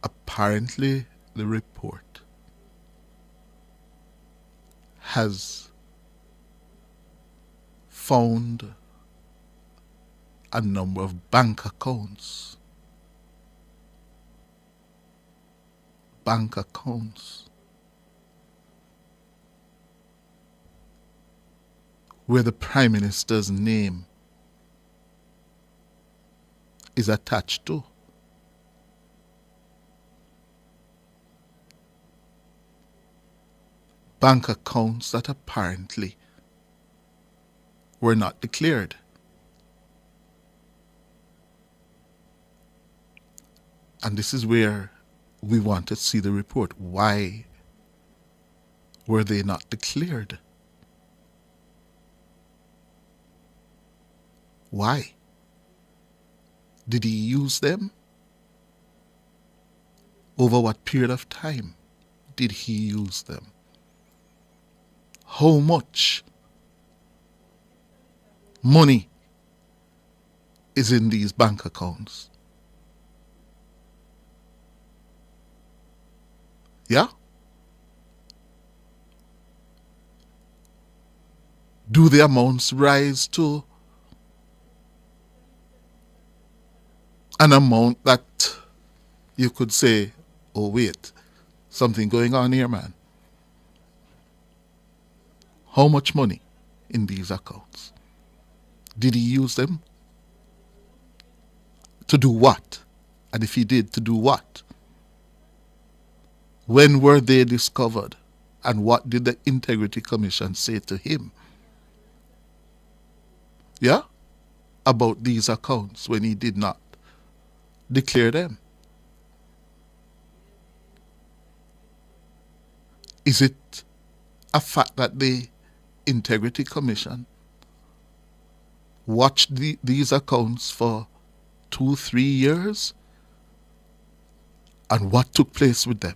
Apparently, the report has found a number of bank accounts. Where the Prime Minister's name is attached to. Bank accounts that apparently were not declared. And this is where we want to see the report. Why were they not declared? Why? Did he use them? Over what period of time did he use them? How much money is in these bank accounts? Yeah? Do the amounts rise to an amount that you could say, oh wait, something going on here, man? How much money in these accounts? Did he use them? To do what? And if he did, to do what? When were they discovered? And what did the Integrity Commission say to him? Yeah? About these accounts when he did not declare them. Is it a fact that the Integrity Commission watched these accounts for 2-3 years? And what took place with them?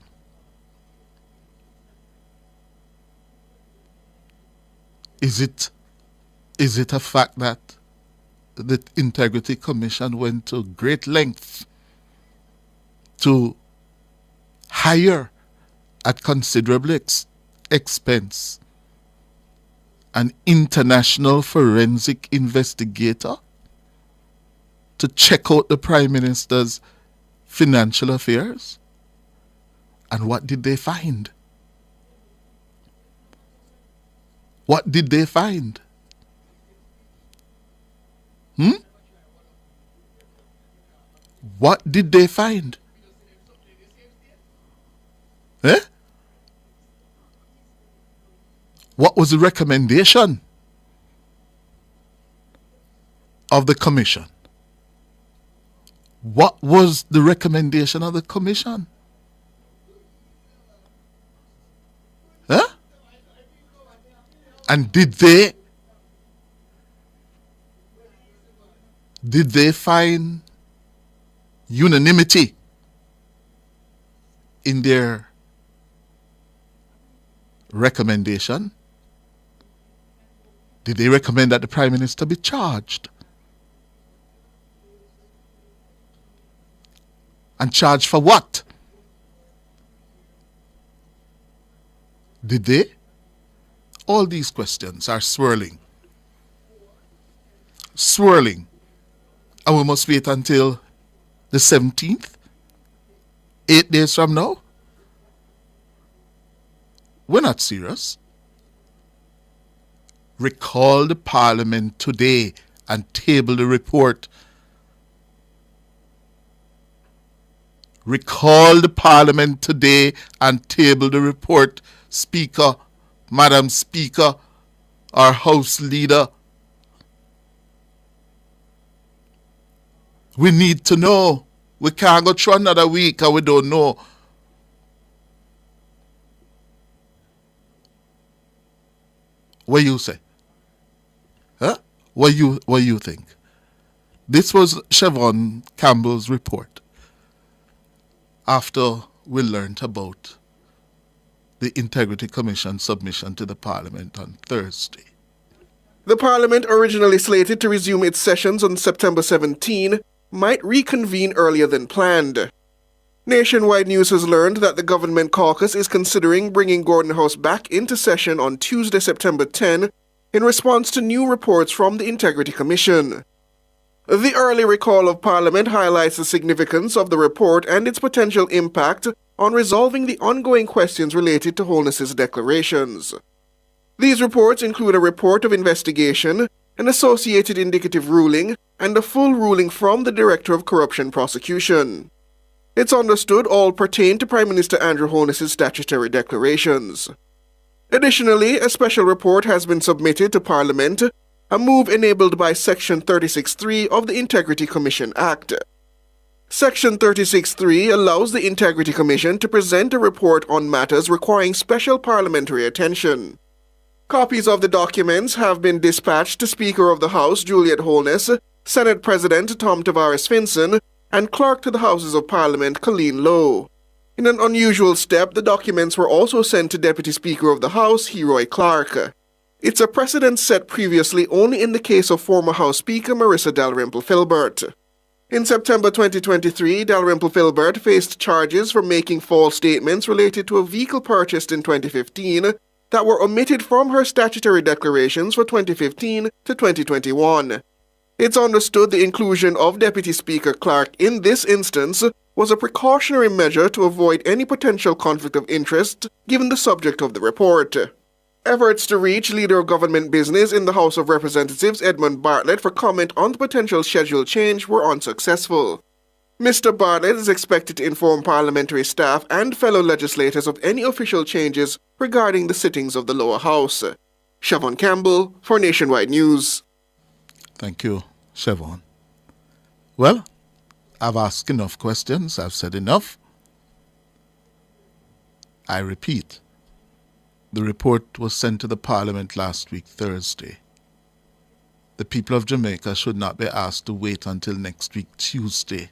Is it a fact that the Integrity Commission went to great lengths to hire at considerable expense an international forensic investigator to check out the Prime Minister's financial affairs? And what did they find? What did they find? What did they find? Eh? What was the recommendation of the commission? What was the recommendation of the commission? Huh? And did they find unanimity in their recommendation? Did they recommend that the Prime Minister be charged? And charged for what? Did they? All these questions are swirling. And we must wait until the 17th, 8 days from now. We're not serious. Recall the Parliament today and table the report. Recall the Parliament today and table the report, Speaker, Madam Speaker, our House Leader. We need to know. We can't go through another week and we don't know. What you say? Huh? What you think? This was Siobhan Campbell's report after we learnt about the Integrity Commission submission to the Parliament on Thursday. The Parliament, originally slated to resume its sessions on September 17, might reconvene earlier than planned. Nationwide News has learned that the government caucus is considering bringing Gordon House back into session on Tuesday, September 10, in response to new reports from the Integrity Commission. The early recall of Parliament highlights the significance of the report and its potential impact on resolving the ongoing questions related to Holness's declarations. These reports include a report of investigation, an associated indicative ruling, and a full ruling from the Director of Corruption Prosecution. It's understood all pertain to Prime Minister Andrew Holness's statutory declarations. Additionally, a special report has been submitted to Parliament, a move enabled by Section 36(3) of the Integrity Commission Act. Section 36(3) allows the Integrity Commission to present a report on matters requiring special parliamentary attention. Copies of the documents have been dispatched to Speaker of the House Juliet Holness, Senate President Tom Tavares Finson, and Clerk to the Houses of Parliament Colleen Lowe. In an unusual step, the documents were also sent to Deputy Speaker of the House Heroy Clark. It's a precedent set previously only in the case of former House Speaker Marissa Dalrymple-Filbert. In September 2023, Dalrymple-Filbert faced charges for making false statements related to a vehicle purchased in 2015 that were omitted from her statutory declarations for 2015 to 2021. It's understood the inclusion of Deputy Speaker Clark in this instance was a precautionary measure to avoid any potential conflict of interest given the subject of the report. Efforts to reach Leader of Government Business in the House of Representatives Edmund Bartlett for comment on the potential schedule change were unsuccessful. Mr. Bartlett is expected to inform parliamentary staff and fellow legislators of any official changes regarding the sittings of the lower house. Siobhan Campbell for Nationwide News. Thank you, Siobhan. Well, I've asked enough questions. I've said enough. I repeat, the report was sent to the Parliament last week, Thursday. The people of Jamaica should not be asked to wait until next week, Tuesday,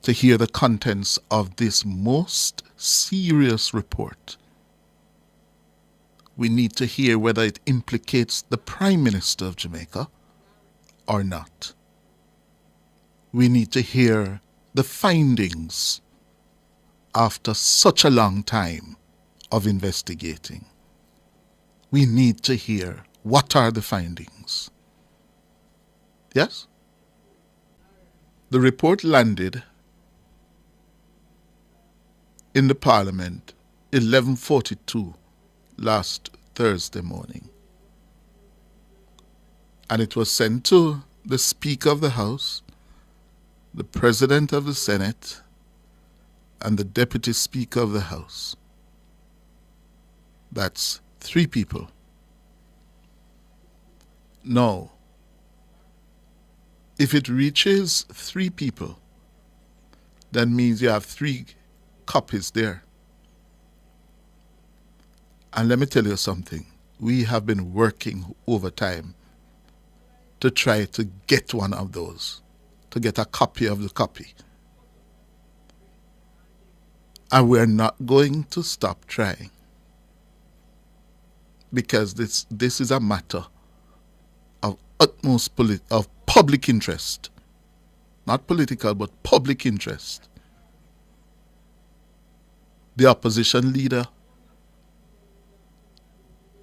to hear the contents of this most serious report. We need to hear whether it implicates the Prime Minister of Jamaica or not. We need to hear the findings after such a long time of investigating. We need to hear what are the findings. Yes? The report landed in the Parliament 11:42 last Thursday morning. And it was sent to the Speaker of the House, the President of the Senate, and the Deputy Speaker of the House. That's 3 people. Now, if it reaches 3 people, that means you have 3 copies there. And let me tell you something. We have been working overtime to try to get one of those, to get a copy of the copy. And we're not going to stop trying, because this is a matter of utmost of public interest. Not political, but public interest. The opposition leader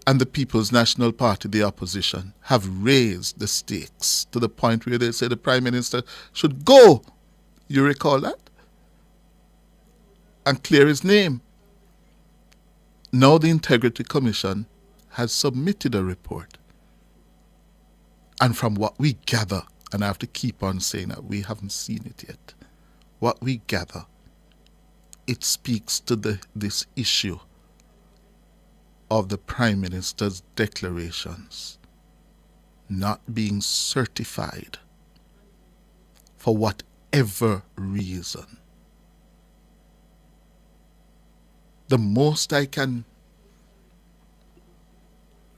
and the People's National Party, the opposition, have raised the stakes to the point where they say the Prime Minister should go. You recall that? And clear his name. Now the Integrity Commission has submitted a report. And from what we gather, and I have to keep on saying that we haven't seen it yet, what we gather, it speaks to this issue of the Prime Minister's declarations not being certified for whatever reason. The most I can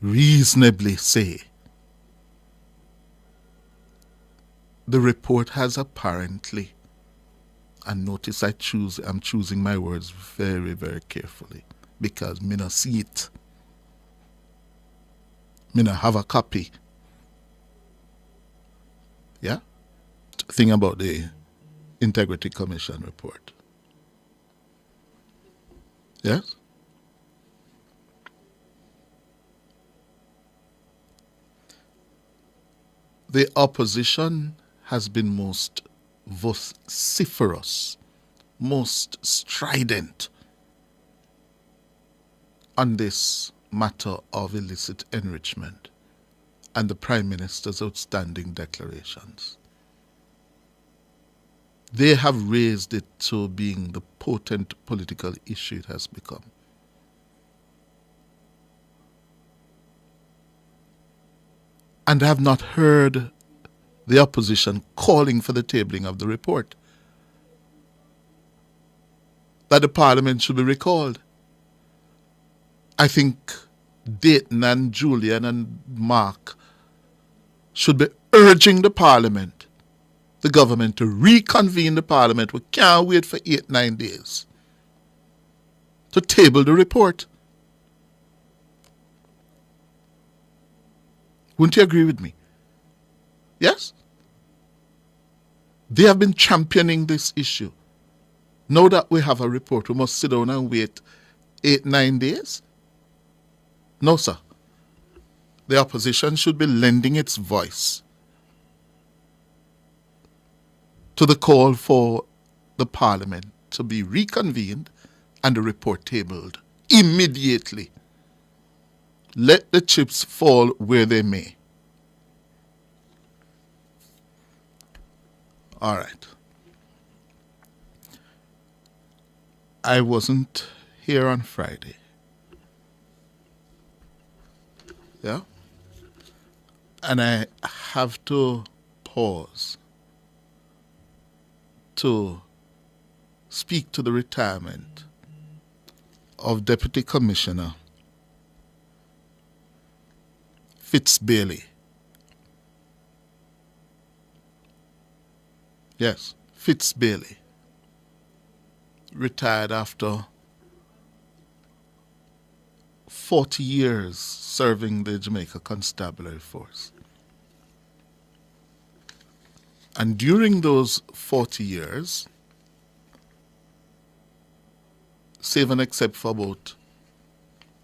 reasonably say, the report has apparently, and notice I'm choosing my words very, very carefully, because me not see it. Me not have a copy. Yeah? Thing about the Integrity Commission report. Yes? The opposition has been most vociferous, most strident on this matter of illicit enrichment and the Prime Minister's outstanding declarations. They have raised it to being the potent political issue it has become. And have not heard the opposition calling for the tabling of the report, that the Parliament should be recalled. I think Dayton and Julian and Mark should be urging the Parliament, the government, to reconvene the Parliament. We can't wait for 8-9 days to table the report. Wouldn't you agree with me? Yes? They have been championing this issue. Now that we have a report, we must sit down and wait 8-9 days? No, sir. The opposition should be lending its voice to the call for the Parliament to be reconvened and the report tabled immediately. Let the chips fall where they may. All right. I wasn't here on Friday. Yeah? And I have to pause to speak to the retirement of Deputy Commissioner Fitzbailey. Yes, Fitzbailey. Retired after 40 years serving the Jamaica Constabulary Force. And during those 40 years, save and except for about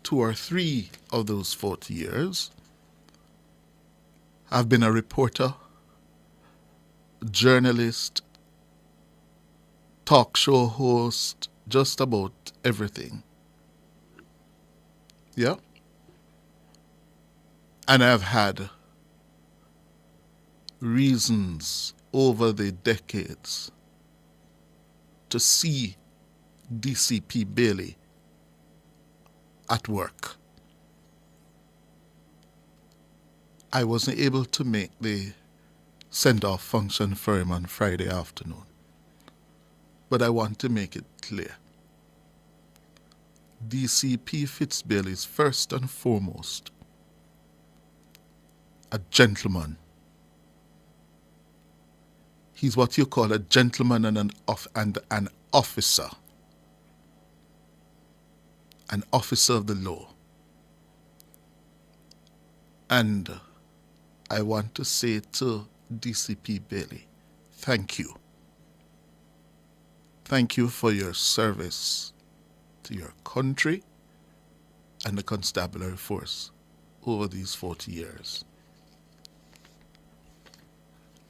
2 or 3 of those 40 years, I've been a reporter, journalist, talk show host, just about everything. Yeah? And I've had reasons over the decades to see DCP Bailey at work. I wasn't able to make the send-off function for him on Friday afternoon, but I want to make it clear. DCP Fitzbailey is first and foremost a gentleman. He's what you call a gentleman and an officer. An officer of the law. And I want to say to DCP Bailey, thank you. Thank you for your service to your country and the constabulary force over these 40 years.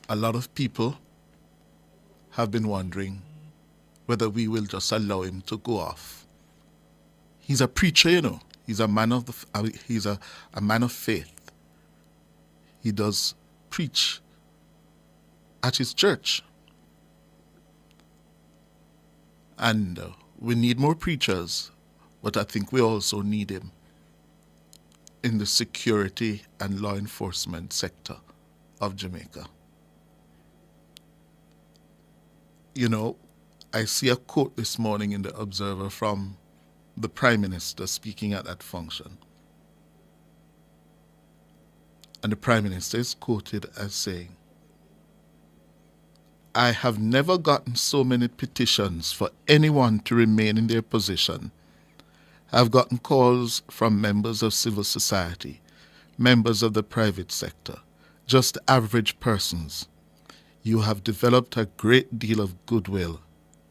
A lot of people have been wondering whether we will just allow him to go off. He's a preacher, you know. He's a man of a man of faith. He does preach at his church. And we need more preachers, but I think we also need him in the security and law enforcement sector of Jamaica. You know, I see a quote this morning in the Observer from the Prime Minister speaking at that function. And the Prime Minister is quoted as saying, I have never gotten so many petitions for anyone to remain in their position. I've gotten calls from members of civil society, members of the private sector, just average persons. You have developed a great deal of goodwill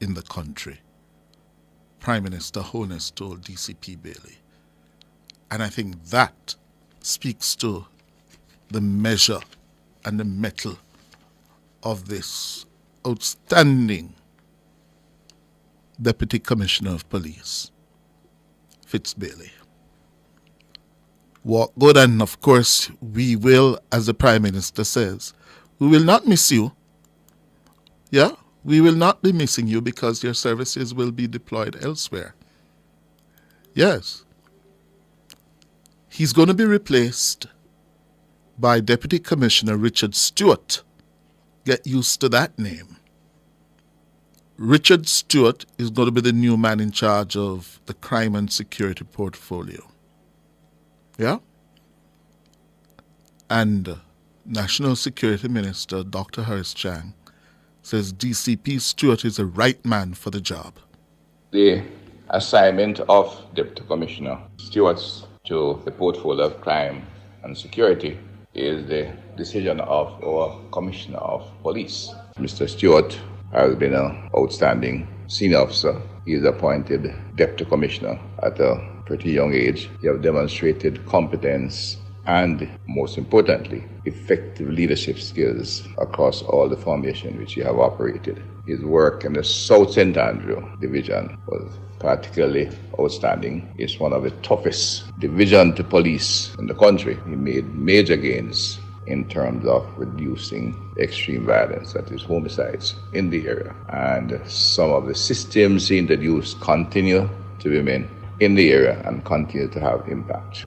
in the country, Prime Minister Holness told DCP Bailey. And I think that speaks to the measure and the mettle of this outstanding Deputy Commissioner of Police, Fitz Bailey. Walk good, and of course we will, as the Prime Minister says, we will not miss you. Yeah, we will not be missing you because your services will be deployed elsewhere. Yes. He's going to be replaced by Deputy Commissioner Richard Stewart. Get used to that name. Richard Stewart is going to be the new man in charge of the crime and security portfolio. Yeah? And National Security Minister Dr. Horace Chang says DCP Stewart is the right man for the job. The assignment of Deputy Commissioner Stewart to the portfolio of crime and security is the decision of our Commissioner of Police. Mr. Stewart has been an outstanding senior officer. He is appointed Deputy Commissioner at a pretty young age. He has demonstrated competence and, most importantly, effective leadership skills across all the formation which he have operated. His work in the South St. Andrew Division was particularly outstanding. It's one of the toughest division to police in the country. He made major gains in terms of reducing extreme violence, that is homicides, in the area. And some of the systems he introduced continue to remain in the area and continue to have impact.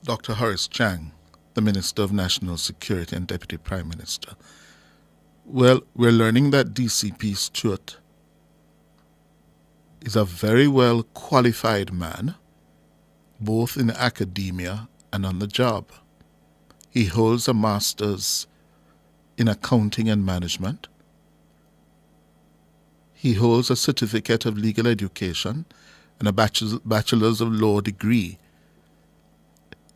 Dr. Horace Chang, the Minister of National Security and Deputy Prime Minister. Well, we're learning that DCP Stewart is a very well qualified man, both in academia and on the job. He holds a master's in accounting and management. He holds a certificate of legal education and a bachelor's of law degree.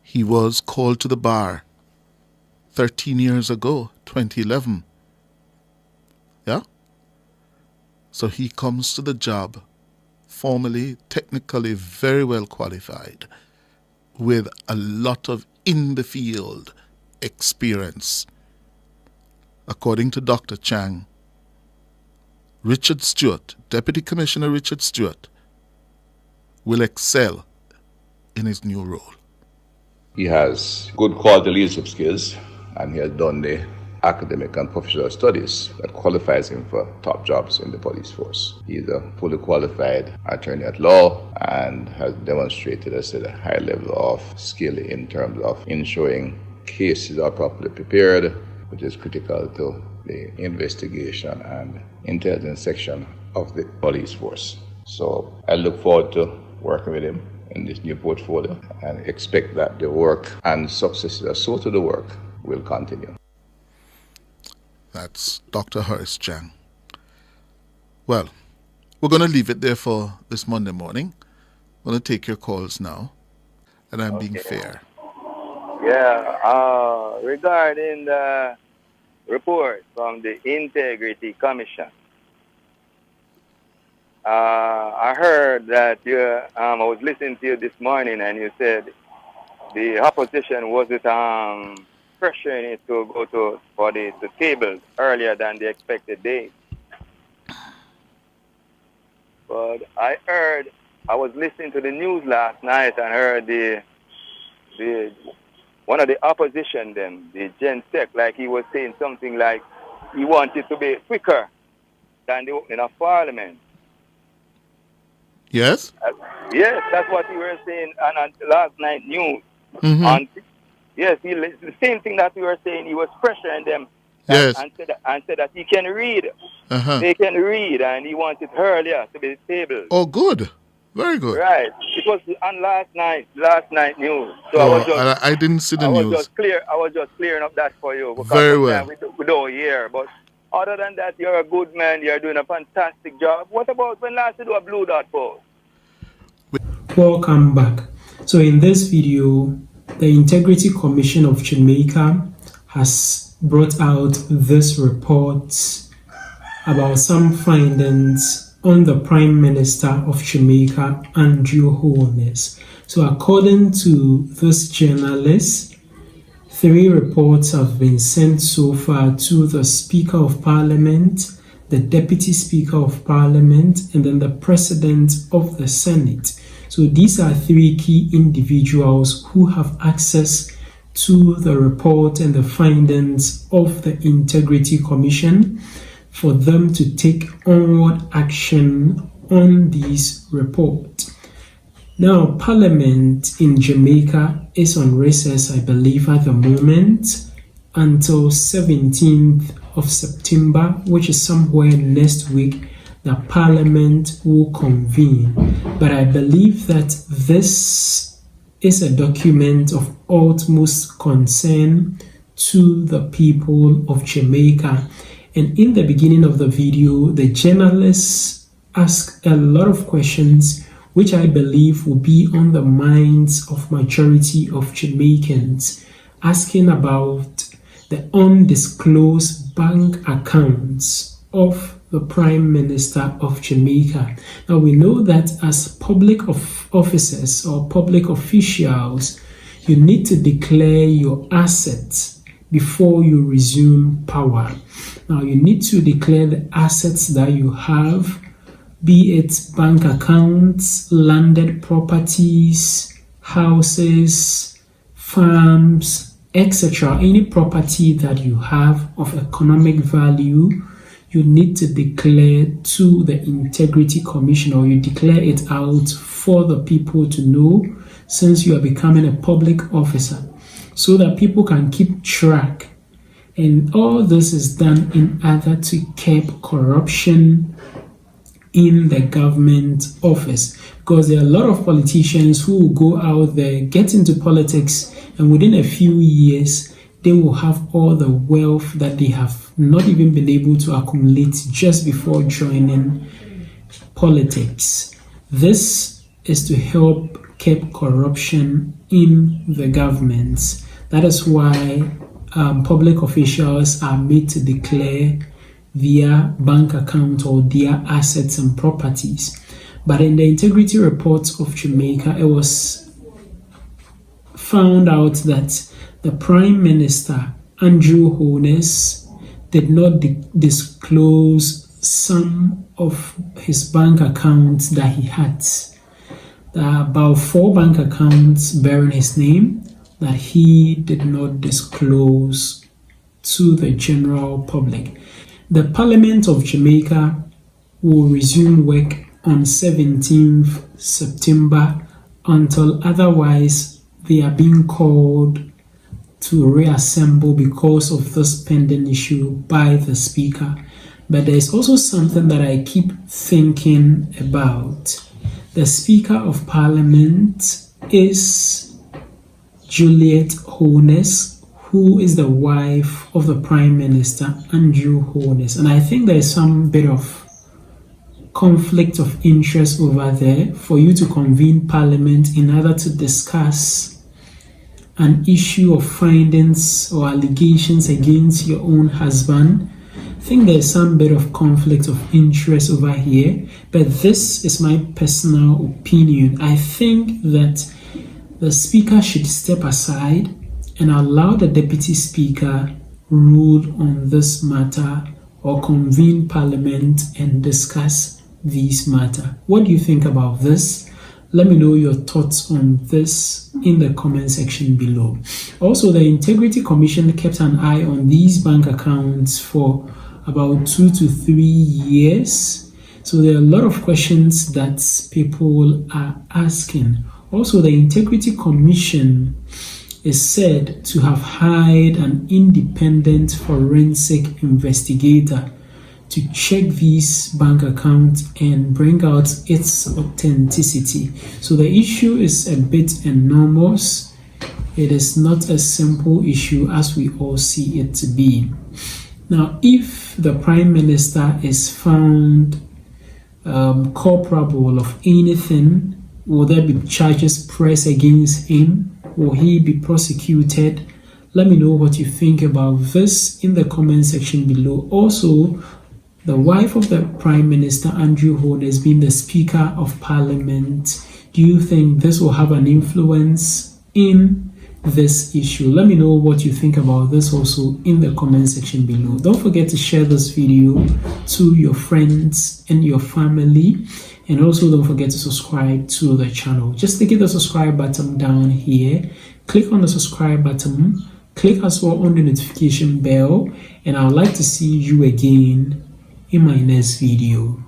He was called to the bar 13 years ago, 2011. Yeah? So he comes to the job formally, technically very well qualified, with a lot of in-the-field experience. According to Dr. Chang, Richard Stewart, Deputy Commissioner Richard Stewart, will excel in his new role. He has good quality leadership skills, and he has done the academic and professional studies that qualifies him for top jobs in the police force. He is a fully qualified attorney at law and has demonstrated, as I said, a high level of skill in terms of ensuring cases are properly prepared, which is critical to the investigation and intelligence section of the police force. So I look forward to working with him in this new portfolio and expect that the work and successes associated with the work will continue. That's Dr. Horace Chang. Well, we're going to leave it there for this Monday morning. I'm going to take your calls now, and I'm being fair. Yeah, regarding the report from the Integrity Commission, I heard that I was listening to you this morning, and you said the opposition wasn't pressuring it to go to table earlier than the expected date. But I was listening to the news last night and heard the one of the opposition, the Gen Tech, like he was saying something like he wanted to be quicker than the opening of Parliament. Yes? Yes, that's what we were saying on last night news. Mm-hmm. Yes, the same thing that we were saying. He was pressuring them, yes, and said that he can read. Uh-huh. They can read, and he wanted earlier to be tabled. Oh, good, very good. Right, it was on last night news. So I didn't see the news. I was just clearing up that for you. Very well. We don't hear, but other than that, you're a good man. You're doing a fantastic job. What about when last you do a Blue Dot post? Welcome back. So in this video, the Integrity Commission of Jamaica has brought out this report about some findings on the Prime Minister of Jamaica, Andrew Holness. So according to this journalist, 3 reports have been sent so far to the Speaker of Parliament, the Deputy Speaker of Parliament, and then the President of the Senate. So these are 3 key individuals who have access to the report and the findings of the Integrity Commission for them to take onward action on these reports. Now, Parliament in Jamaica is on recess, I believe, at the moment until 17th of September, which is somewhere next week, the Parliament will convene. But I believe that this is a document of utmost concern to the people of Jamaica. And in the beginning of the video, the journalists asked a lot of questions which I believe will be on the minds of majority of Jamaicans, asking about the undisclosed bank accounts of the Prime Minister of Jamaica. Now we know that as public officers or public officials, you need to declare your assets before you resume power. Now you need to declare the assets that you have, be it bank accounts, landed properties, houses, farms, etc. Any property that you have of economic value, you need to declare to the Integrity Commission, or you declare it out for the people to know, since you are becoming a public officer, so that people can keep track. And all this is done in order to curb corruption in the government office, because there are a lot of politicians who will go out there, get into politics, and within a few years they will have all the wealth that they have not even been able to accumulate just before joining politics. This is to help curb corruption in the governments. That is why public officials are made to declare their bank account or their assets and properties. But in the integrity reports of Jamaica, it was found out that the Prime Minister, Andrew Holness, did not disclose some of his bank accounts that he had. There are about 4 bank accounts bearing his name that he did not disclose to the general public. The Parliament of Jamaica will resume work on 17th September until otherwise they are being called to reassemble because of this pending issue by the Speaker. But there is also something that I keep thinking about. The Speaker of Parliament is Juliet Holness, who is the wife of the Prime Minister, Andrew Holness. And I think there is some bit of conflict of interest over there for you to convene Parliament in order to discuss an issue of findings or allegations against your own husband. I think there's some bit of conflict of interest over here, but this is my personal opinion. I think that the Speaker should step aside and allow the Deputy Speaker rule on this matter, or convene Parliament and discuss this matter. What do you think about this? Let me know your thoughts on this in the comment section below. Also, the Integrity Commission kept an eye on these bank accounts for about 2 to 3 years. So there are a lot of questions that people are asking. Also, the Integrity Commission is said to have hired an independent forensic investigator to check these bank accounts and bring out its authenticity. So the issue is a bit enormous. It is not a simple issue as we all see it to be. Now, if the Prime Minister is found culpable of anything, will there be charges pressed against him? Will he be prosecuted Let me know what you think about this in the comment section below. Also, the wife of the Prime Minister, Andrew Holness, being the Speaker of Parliament, do you think this will have an influence in this issue? Let me know what you think about this also in the comment section below. Don't forget to share this video to your friends and your family, and also don't forget to subscribe to the channel. Just click the subscribe button down here, click on the subscribe button, click as well on the notification bell, and I would like to see you again in my next video.